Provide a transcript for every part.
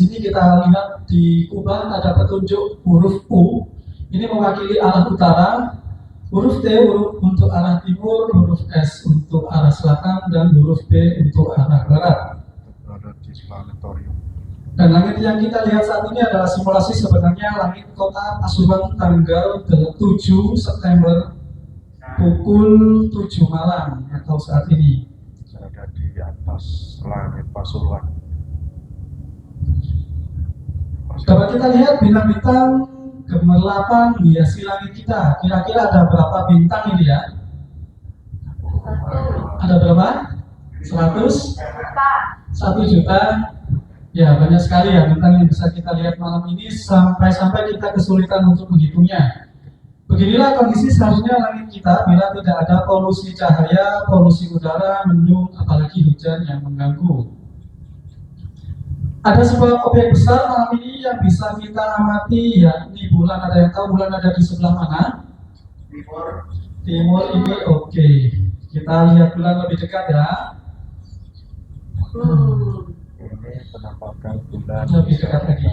sini kita lihat di kubah ada petunjuk huruf U. Ini mewakili arah utara, huruf T untuk arah timur, huruf S untuk arah selatan, dan huruf B untuk arah barat. Dan langit yang kita lihat saat ini adalah simulasi sebenarnya langit kota Pasuruan tanggal 7 September pukul 7 malam atau saat ini. Ada di atas langit Pasuruan. Dapat kita lihat bintang-bintang gemerlapan menghiasi langit kita. Kira-kira ada berapa bintang ini ya? Ada berapa? 100? 1 juta. Ya, banyak sekali ya bintang yang bisa kita lihat malam ini sampai kita kesulitan untuk menghitungnya. Beginilah kondisi seharusnya langit kita bila tidak ada polusi cahaya, polusi udara, mendung, apalagi hujan yang mengganggu. Ada sebuah objek besar malam ini yang bisa kita amati, yakni bulan. Ada yang tahu bulan ada di sebelah mana? Timur ini, oke. Kita lihat bulan lebih dekat ya. Ini penampakan bulan lebih dekat lagi.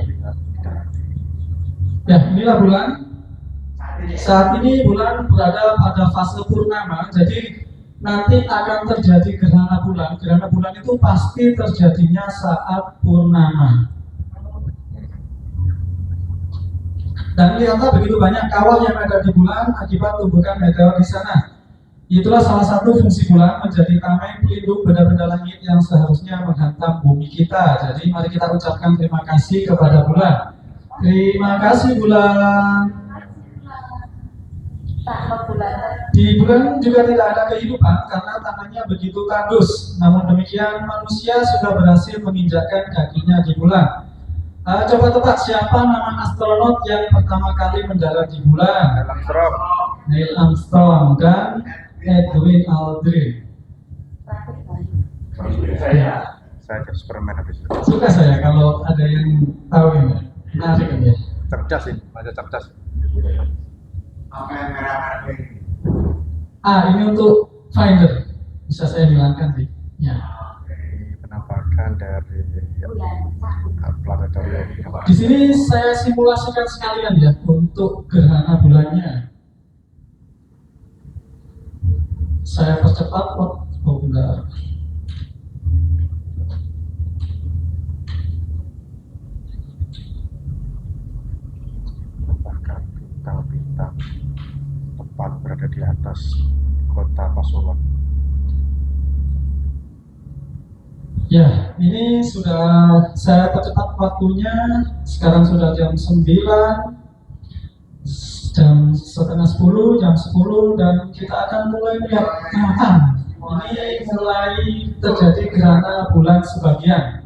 Ya, inilah bulan. Saat ini bulan berada pada fase purnama, jadi nanti akan terjadi gerhana bulan. Gerhana bulan itu pasti terjadinya saat purnama. Dan lihatlah begitu banyak kawah yang ada di bulan akibat tumbukan meteor di sana. Itulah salah satu fungsi bulan, menjadi tameng pelindung benda-benda langit yang seharusnya menghantam bumi kita. Jadi mari kita ucapkan terima kasih kepada bulan. Terima kasih bulan. Di bulan juga tidak ada kehidupan karena tanahnya begitu tandus. Namun demikian manusia sudah berhasil menginjakkan kakinya di bulan. Coba tebak siapa nama astronot yang pertama kali mendarat di bulan? Neil Armstrong dan Edwin Aldrin. Saya eksperimen habis itu. Suka saya kalau ada yang tahu ini. Menarik ini ya. Cerdas ini, baca cerdas. Ini untuk Finder. Bisa saya hilangkan sih. Ya. Ini penampakan dari planetarium. Di sini saya simulasikan sekalian ya untuk gerhana bulannya. Saya percepat. Oh benar. Penampakan bintang-bintang tepat berada di atas kota Pasuruan. Ya, ini sudah saya percepat waktunya. Sekarang sudah jam 9, jam setengah 10, jam 10, dan kita akan mulai melihat matang. Ini mulai terjadi gerhana bulan sebagian.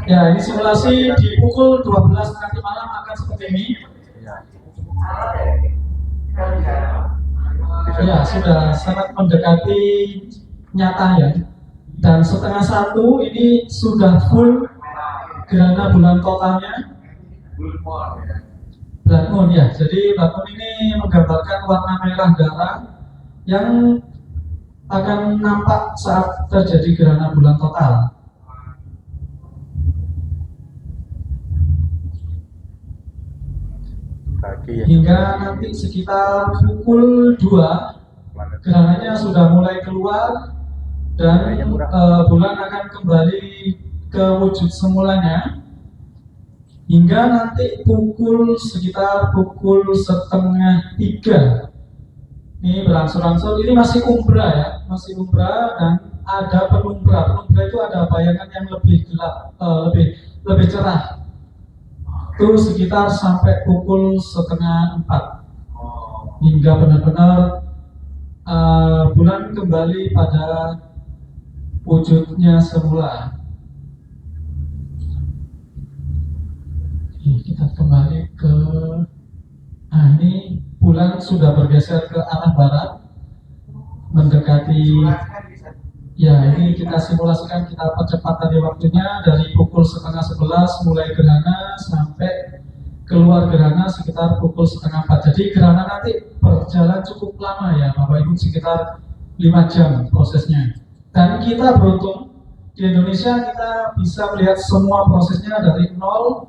Ya, ini simulasi di pukul 12 nanti malam akan seperti ini. Ya, sudah sangat mendekati nyata ya. Dan setengah 1 ini sudah full gerhana bulan totalnya. Blood moon ya. Jadi blood moon ini menggambarkan warna merah darah yang akan nampak saat terjadi gerhana bulan total. Hingga nanti sekitar pukul 2 gerhananya sudah mulai keluar dan bulan akan kembali ke wujud semulanya hingga nanti sekitar pukul 2:30. Ini berangsur-angsur, ini masih umbra ya, masih umbra dan ada penumbra. Penumbra itu ada bayangan yang lebih gelap, lebih cerah. Itu sekitar sampai pukul 3:30 hingga benar-benar bulan kembali pada wujudnya semula. Kita kembali ke ini bulan sudah bergeser ke arah barat mendekati. Ya, ini kita simulasikan, kita percepat tadi waktunya dari pukul 10:30 mulai gerhana sampai keluar gerhana sekitar pukul 3:30. Jadi gerhana nanti berjalan cukup lama ya Bapak Ibu, sekitar 5 jam prosesnya. Dan kita beruntung Di Indonesia kita bisa melihat semua prosesnya dari nol,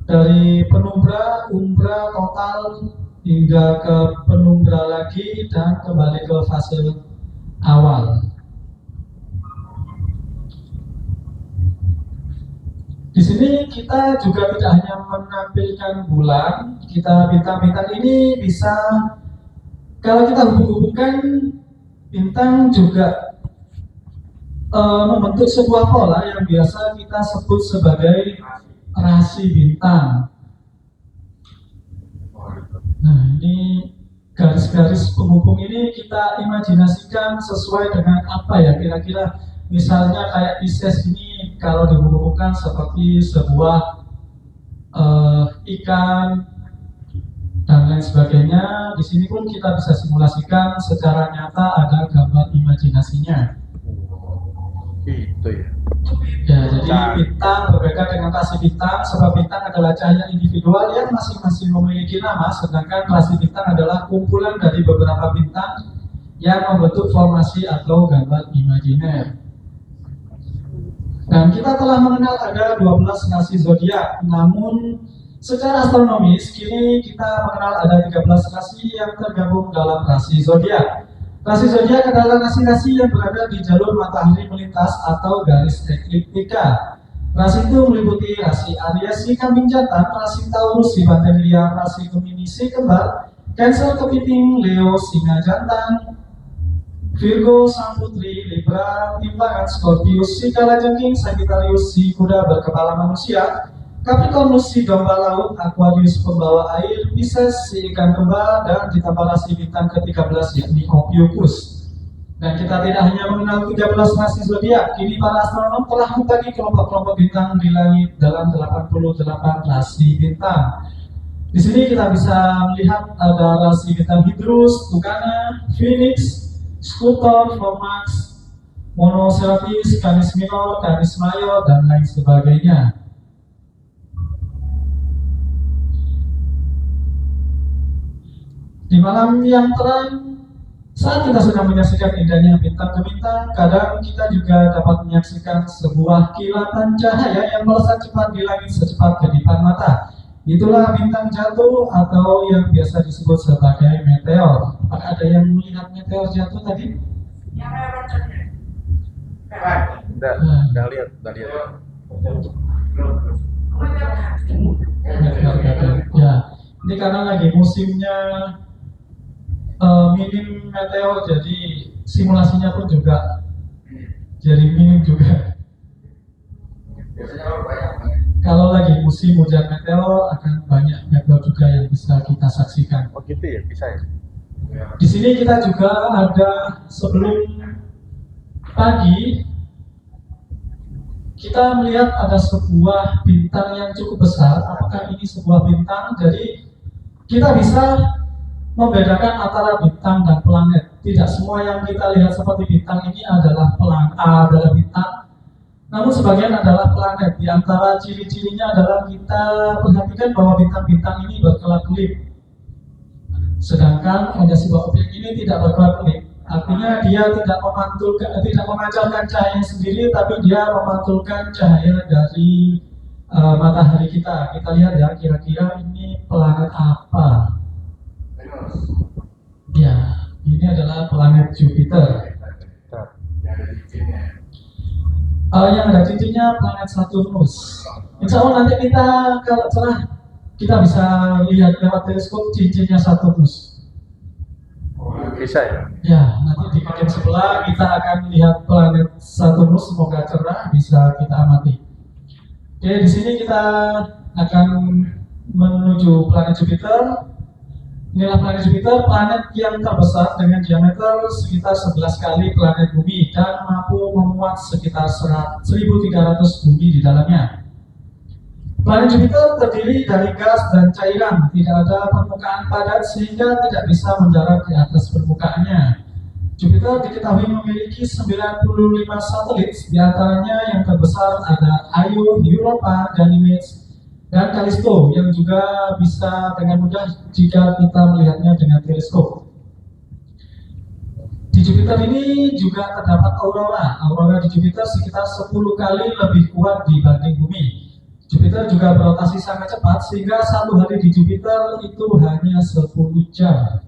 dari penumbra, umbra, total, hingga ke penumbra lagi dan kembali ke fase awal. Di sini kita juga tidak hanya menampilkan bulan, kita bintang-bintang ini bisa, kalau kita hubung-hubungkan, bintang juga membentuk sebuah pola yang biasa kita sebut sebagai rasi bintang. Nah, ini garis-garis penghubung ini kita imajinasikan sesuai dengan apa ya kira-kira. Misalnya kayak Pisces ini kalau dihubungkan seperti sebuah ikan dan lain sebagainya. Di sini pun kita bisa simulasikan secara nyata, ada gambar imajinasinya. Gitu ya. Ya, jadi bintang berbeda dengan rasi bintang, sebab bintang adalah cahaya individual yang masing-masing memiliki nama, sedangkan rasi bintang adalah kumpulan dari beberapa bintang yang membentuk formasi atau gambar imajiner. Dan kita telah mengenal ada 12 rasi zodiak, namun secara astronomis kini kita mengenal ada 13 rasi yang tergabung dalam rasi zodiak. Rasi zodiak adalah rasi-rasi yang berada di jalur matahari melintas atau garis ekliptika. Rasi itu meliputi rasi Aries si kambing jantan, rasi Taurus si banteng liar, rasi Gemini si kembar, Cancer kepiting, Leo singa jantan, Virgo sang putri, Libra timbangan, Scorpius si kalajengking, Sagittarius si kuda berkepala manusia, Capricornus si domba laut, Aquarius pembawa air, Pisces si ikan kembar, dan ditambah rasi bintang ke-13 yakni Ophiuchus. Dan kita tidak hanya mengenal 13 rasi zodiak, kini para astronom telah membagi kelompok-kelompok bintang di langit dalam 88 rasi bintang. Di sini kita bisa melihat ada rasi bintang Hydrus, Tucana, Phoenix, Scutor, Formax, Monocerotis, Canis Minor, Canis Major, dan lain sebagainya. Di malam yang terang, saat kita sedang menyaksikan indahnya bintang ke bintang, kadang kita juga dapat menyaksikan sebuah kilatan cahaya yang melesat cepat di langit secepat kedipan mata. Itulah bintang jatuh atau yang biasa disebut sebagai meteor. Apakah ada yang melihat meteor jatuh tadi? Udah lihat. Meteor jatuh. Ya, ini karena lagi musimnya minim meteor, jadi simulasinya pun juga jadi minim juga. Kalau lagi musim hujan meteor akan banyak meteor juga yang bisa kita saksikan. Oh gitu ya, bisa ya. Di sini kita juga ada sebelum pagi kita melihat ada sebuah bintang yang cukup besar. Apakah ini sebuah bintang? Jadi kita bisa membedakan antara bintang dan planet. Tidak semua yang kita lihat seperti bintang ini adalah bintang. Namun sebagian adalah planet. Di antara ciri-cirinya adalah kita perhatikan bahwa bintang-bintang ini berkelap-kelip. Sedangkan ada sebuah objek ini tidak berkelap-kelip. Artinya dia tidak memancarkan cahaya sendiri, tapi dia memantulkan cahaya dari matahari kita. Kita lihat ya, kira-kira ini planet apa? Ya, ini adalah planet Jupiter. Yang ada cincinnya planet Saturnus. Insya Allah nanti kita kalau cerah kita bisa lihat lewat teleskop cincinnya Saturnus. Bisa ya? Ya, nanti di bagian sebelah kita akan lihat planet Saturnus, semoga cerah bisa kita amati. Oke, di sini kita akan menuju planet Jupiter. Inilah planet Jupiter, planet yang terbesar dengan diameter sekitar 11 kali planet Bumi dan mampu memuat sekitar 1.300 bumi di dalamnya. Planet Jupiter terdiri dari gas dan cairan, tidak ada permukaan padat sehingga tidak bisa mendarat di atas permukaannya. Jupiter diketahui memiliki 95 satelit, diantaranya yang terbesar ada Io, Europa, Ganymede, dan Callisto yang juga bisa dengan mudah jika kita melihatnya dengan teleskop. Di Jupiter ini juga terdapat aurora. Aurora di Jupiter sekitar 10 kali lebih kuat dibanding bumi. Jupiter juga berotasi sangat cepat sehingga satu hari di Jupiter itu hanya 10 jam.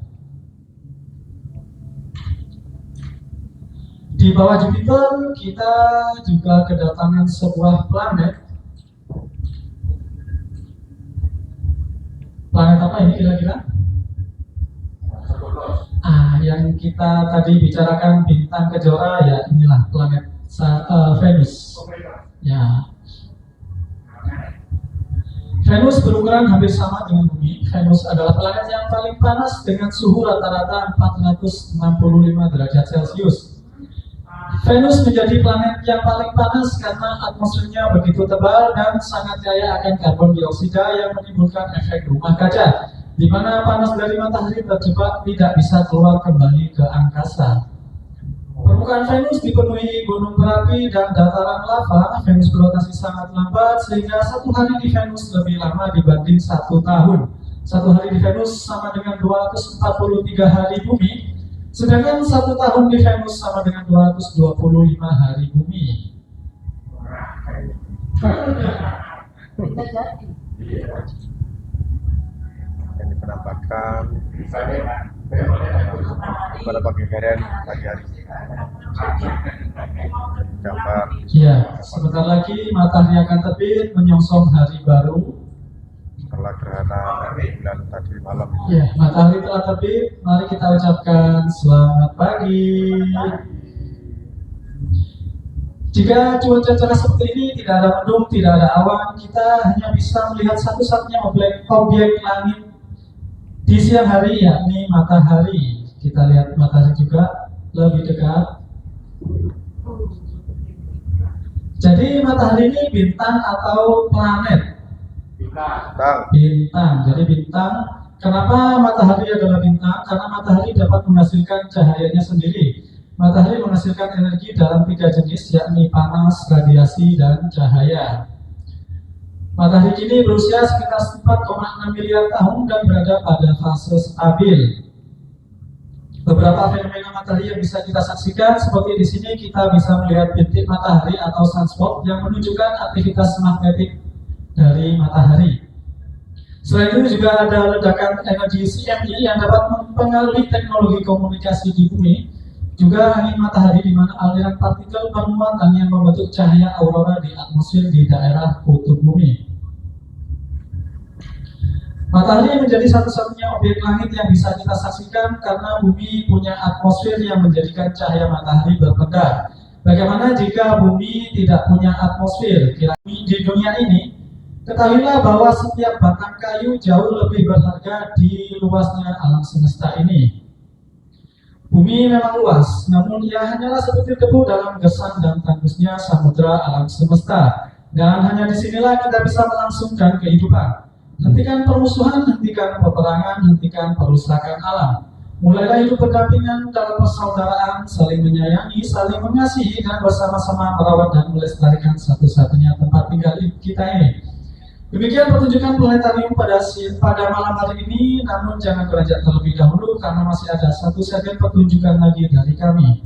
Di bawah Jupiter kita juga kedatangan sebuah planet. Planet apa ini kira-kira? Yang kita tadi bicarakan bintang kejora, ya inilah planet Venus. Ya. Venus berukuran hampir sama dengan bumi. Venus adalah planet yang paling panas dengan suhu rata-rata 465 derajat Celcius. Venus menjadi planet yang paling panas karena atmosfernya begitu tebal dan sangat kaya akan karbon dioksida yang menimbulkan efek rumah kaca, di mana panas dari matahari terjebak tidak bisa keluar kembali ke angkasa. Permukaan Venus dipenuhi gunung berapi dan dataran lava. Venus berotasi sangat lambat sehingga satu hari di Venus lebih lama dibanding 1 tahun. Satu hari di Venus sama dengan 243 hari bumi, sedangkan 1 tahun di Venus sama dengan 225 hari bumi. Ini penampakan pada pagi hari. Gambar. Ya, sebentar lagi matahari akan terbit menyongsong hari baru. Setelah gerhana bulan tadi malam. Ya, matahari telah terbit. Mari kita ucapkan selamat pagi. Jika cuaca cerah seperti ini, tidak ada mendung, tidak ada awan, kita hanya bisa melihat satu-satunya objek langit di siang hari, yakni matahari. Kita lihat matahari juga lebih dekat. Jadi matahari ini bintang atau planet? Bintang. Jadi bintang. Kenapa matahari adalah bintang? Karena matahari dapat menghasilkan cahayanya sendiri. Matahari menghasilkan energi dalam 3 jenis, yakni panas, radiasi, dan cahaya. Matahari ini berusia sekitar 4,6 miliar tahun dan berada pada fase stabil. Beberapa fenomena matahari yang bisa kita saksikan, seperti di sini kita bisa melihat bintik matahari atau sunspot yang menunjukkan aktivitas magnetik dari matahari. Selain itu juga ada ledakan energi CME yang dapat mempengaruhi teknologi komunikasi di bumi. Juga angin matahari di mana aliran partikel bermuatan yang membentuk cahaya aurora di atmosfer di daerah kutub bumi. Matahari menjadi satu-satunya objek langit yang bisa kita saksikan karena bumi punya atmosfer yang menjadikan cahaya matahari berpedar. Bagaimana jika bumi tidak punya atmosfer? Di dunia ini, ketahuilah bahwa setiap batang kayu jauh lebih berharga di luasnya alam semesta ini. Bumi memang luas, namun ia hanyalah seperti debu dalam gersang dan tandusnya samudera alam semesta. Dan hanya disinilah kita bisa melangsungkan kehidupan. Hentikan permusuhan, hentikan peperangan, hentikan perusakan alam. Mulailah hidup berdampingan dalam persaudaraan, saling menyayangi, saling mengasihi, dan bersama-sama merawat dan melestarikan satu-satunya tempat tinggal kita ini. Demikian pertunjukan planetarium pada malam hari ini, namun jangan beranjak terlebih dahulu karena masih ada 1 sesi pertunjukan lagi dari kami.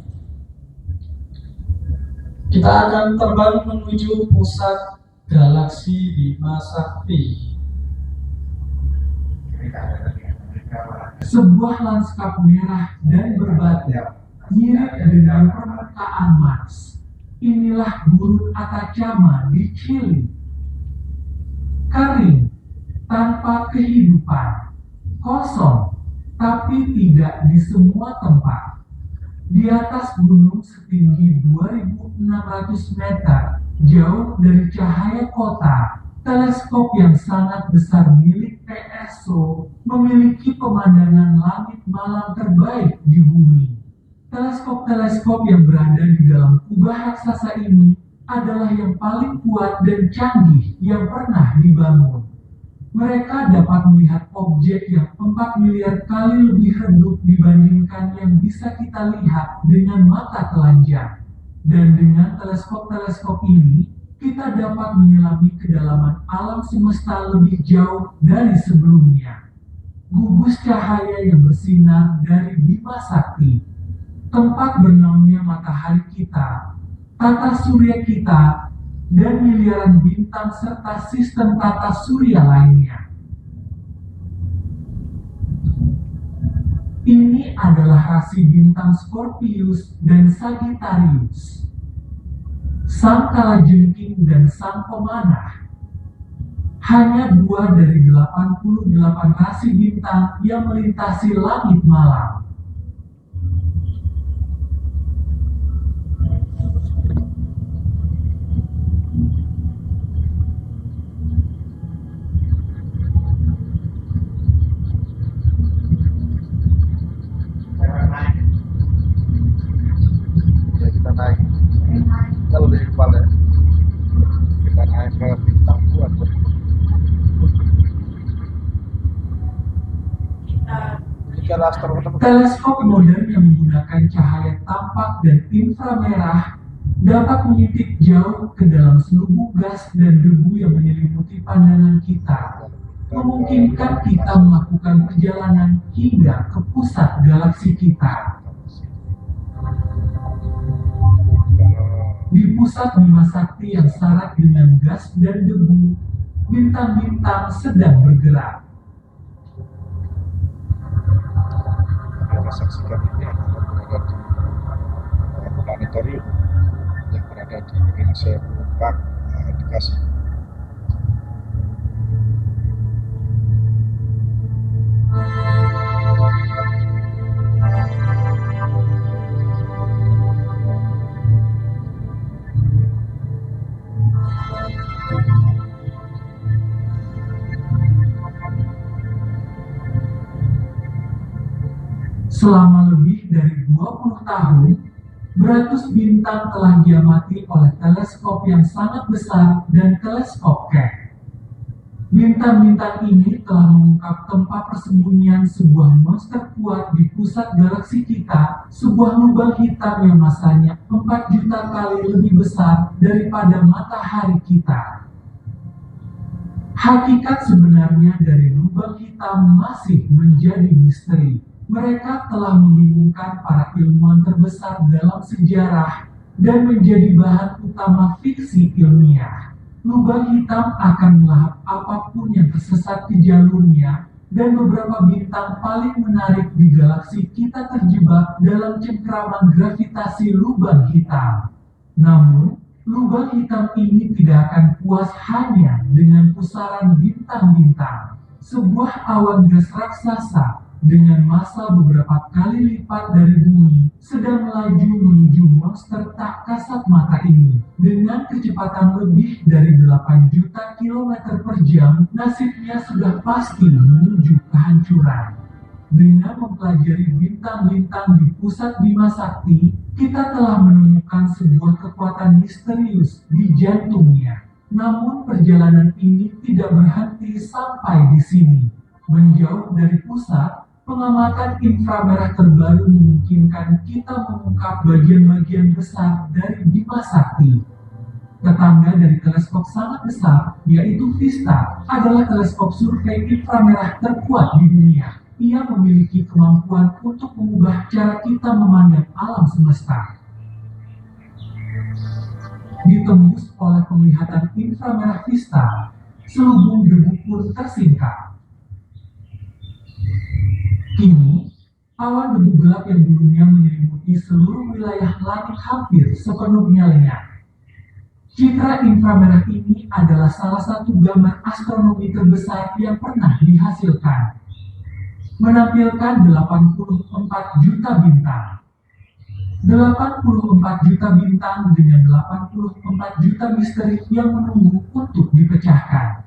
Kita akan terbang menuju pusat galaksi Bima Sakti. Sebuah lanskap merah dan berbatu mirip dengan permukaan Mars. Inilah gurun Atacama di Chili. Kering, tanpa kehidupan, kosong, tapi tidak di semua tempat. Di atas gunung setinggi 2.600 meter, jauh dari cahaya kota, teleskop yang sangat besar milik PSO memiliki pemandangan langit malam terbaik di bumi. Teleskop-teleskop yang berada di dalam kubah raksasa ini adalah yang paling kuat dan canggih yang pernah dibangun. Mereka dapat melihat objek yang 4 miliar kali lebih redup dibandingkan yang bisa kita lihat dengan mata telanjang. Dan dengan teleskop-teleskop ini, kita dapat menyelami kedalaman alam semesta lebih jauh dari sebelumnya. Gugus cahaya yang bersinar dari Bima Sakti tempat bernaungnya matahari kita, tata surya kita, dan miliaran bintang serta sistem tata surya lainnya. Ini adalah rasi bintang Scorpius dan Sagittarius, sang kalajengking dan sang pemanah. Hanya 2 dari 88 rasi bintang yang melintasi langit malam. Ya kita naik. Kita lebih kepal ya. Kita naik ke bintang buat. Jika astronom Teleskop modern yang menggunakan cahaya tampak dan inframerah dapat mengintip jauh ke dalam seluruh gas dan debu yang menyelimuti pandangan kita, memungkinkan kita melakukan perjalanan hingga ke pusat galaksi kita. Di pusat Bima Sakti yang syarat dengan gas dan debu, bintang-bintang sedang bergerak. kita saksikan ini adalah berada di planetarium yang berada di Indonesia Park Edukasi. Selama lebih dari 20 tahun, beratus bintang telah diamati oleh teleskop yang sangat besar dan teleskop Keck. Bintang-bintang ini telah mengungkap tempat persembunyian sebuah monster kuat di pusat galaksi kita, sebuah lubang hitam yang masanya 4 juta kali lebih besar daripada matahari kita. Hakikat sebenarnya dari lubang hitam masih menjadi misteri. Mereka telah membingungkan para ilmuwan terbesar dalam sejarah dan menjadi bahan utama fiksi ilmiah. Lubang hitam akan melahap apapun yang tersesat di jalurnya, dan beberapa bintang paling menarik di galaksi kita terjebak dalam cengkraman gravitasi lubang hitam. Namun, lubang hitam ini tidak akan puas hanya dengan pusaran bintang-bintang. Sebuah awan gas raksasa dengan massa beberapa kali lipat dari bumi sedang melaju menuju monster tak kasat mata ini. Dengan kecepatan lebih dari 8 juta kilometer per jam, nasibnya sudah pasti menuju kehancuran. Dengan mempelajari bintang-bintang di pusat Bima Sakti, kita telah menemukan sebuah kekuatan misterius di jantungnya. Namun perjalanan ini tidak berhenti sampai di sini. Menjauh dari pusat, pengamatan inframerah terbaru memungkinkan kita mengungkap bagian-bagian besar dari Bima Sakti. Tetangga dari teleskop sangat besar, yaitu VISTA, adalah teleskop survei inframerah terkuat di dunia. Ia memiliki kemampuan untuk mengubah cara kita memandang alam semesta. Ditembus oleh penglihatan inframerah VISTA, selubung debu pun tersingkap. Kini, awan debu gelap yang dulunya menyelimuti seluruh wilayah langit hampir sepenuhnya lenyap. Citra inframerah ini adalah salah satu gambar astronomi terbesar yang pernah dihasilkan. Menampilkan 84 juta bintang. 84 juta bintang dengan 84 juta misteri yang menunggu untuk dipecahkan.